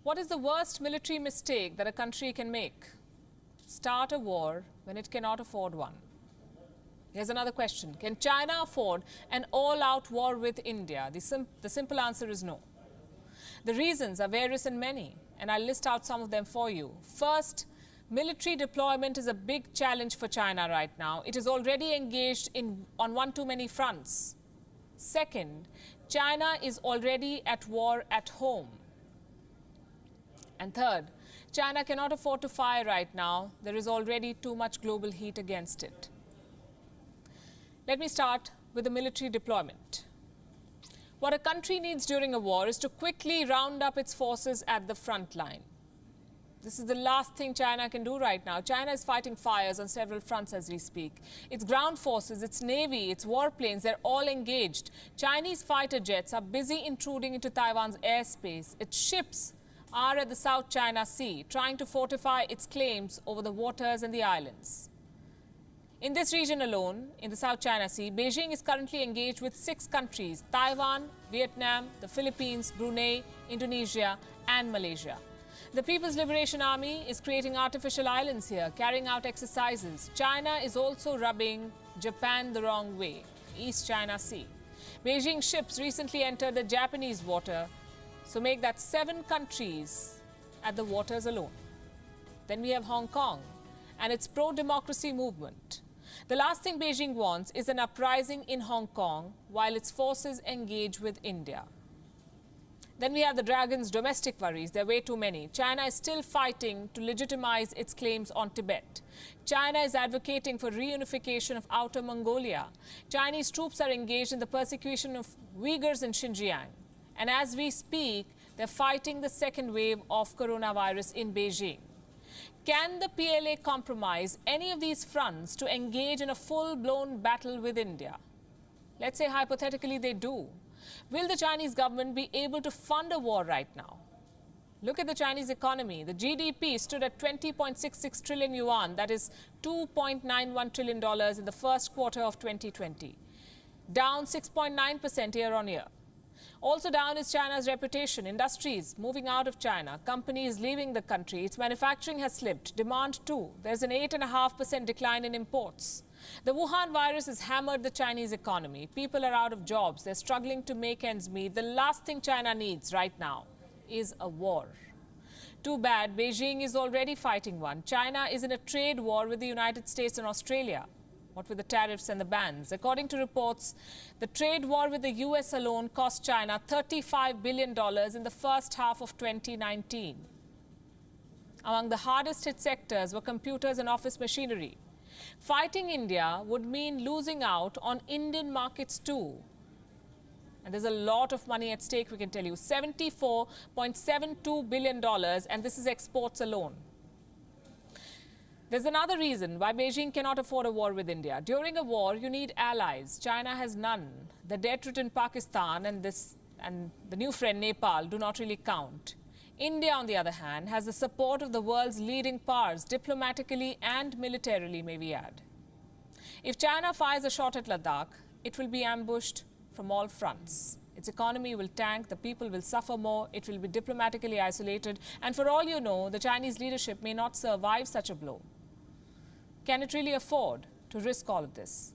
What is the worst military mistake that a country can make? Start a war when it cannot afford one. Here's another question. Can China afford an all-out war with India? The simple answer is no. The reasons are various and many, and I'll list out some of them for you. First, military deployment is a big challenge for China right now. It is already engaged on one too many fronts. Second, China is already at war at home. And third, China cannot afford to fire right now. There is already too much global heat against it. Let me start with the military deployment. What a country needs during a war is to quickly round up its forces at the front line. This is the last thing China can do right now. China is fighting fires on several fronts as we speak. Its ground forces, its navy, its warplanes, they're all engaged. Chinese fighter jets are busy intruding into Taiwan's airspace. Its ships are at the South China Sea, trying to fortify its claims over the waters and the islands. In this region alone, in the South China Sea, Beijing is currently engaged with 6 countries: Taiwan, Vietnam, the Philippines, Brunei, Indonesia, and Malaysia. The People's Liberation Army is creating artificial islands here, carrying out exercises. China is also rubbing Japan the wrong way, East China Sea. Beijing ships recently entered the Japanese water, so make that 7 countries at the waters alone. Then we have Hong Kong and its pro-democracy movement. The last thing Beijing wants is an uprising in Hong Kong while its forces engage with India. Then we have the dragon's domestic worries. There are way too many. China is still fighting to legitimize its claims on Tibet. China is advocating for reunification of Outer Mongolia. Chinese troops are engaged in the persecution of Uyghurs in Xinjiang. And as we speak, they're fighting the second wave of coronavirus in Beijing. Can the PLA compromise any of these fronts to engage in a full-blown battle with India? Let's say hypothetically they do. Will the Chinese government be able to fund a war right now? Look at the Chinese economy. The GDP stood at 20.66 trillion yuan, that is $2.91 trillion in the first quarter of 2020, down 6.9% year-on-year. Also down is China's reputation. Industries moving out of China, companies leaving the country. Its manufacturing has slipped. Demand too. There's an 8.5% decline in imports. The Wuhan virus has hammered the Chinese economy. People are out of jobs. They're struggling to make ends meet. The last thing China needs right now is a war. Too bad, Beijing is already fighting one. China is in a trade war with the United States and Australia. What with the tariffs and the bans? According to reports, the trade war with the US alone cost China $35 billion in the first half of 2019. Among the hardest hit sectors were computers and office machinery. Fighting India would mean losing out on Indian markets too. And there's a lot of money at stake, we can tell you. $74.72 billion, and this is exports alone. There's another reason why Beijing cannot afford a war with India. During a war, you need allies. China has none. The debt-ridden Pakistan and the new friend Nepal do not really count. India, on the other hand, has the support of the world's leading powers, diplomatically and militarily, may we add. If China fires a shot at Ladakh, it will be ambushed from all fronts. Its economy will tank, the people will suffer more, it will be diplomatically isolated, and for all you know, the Chinese leadership may not survive such a blow. Can it really afford to risk all of this?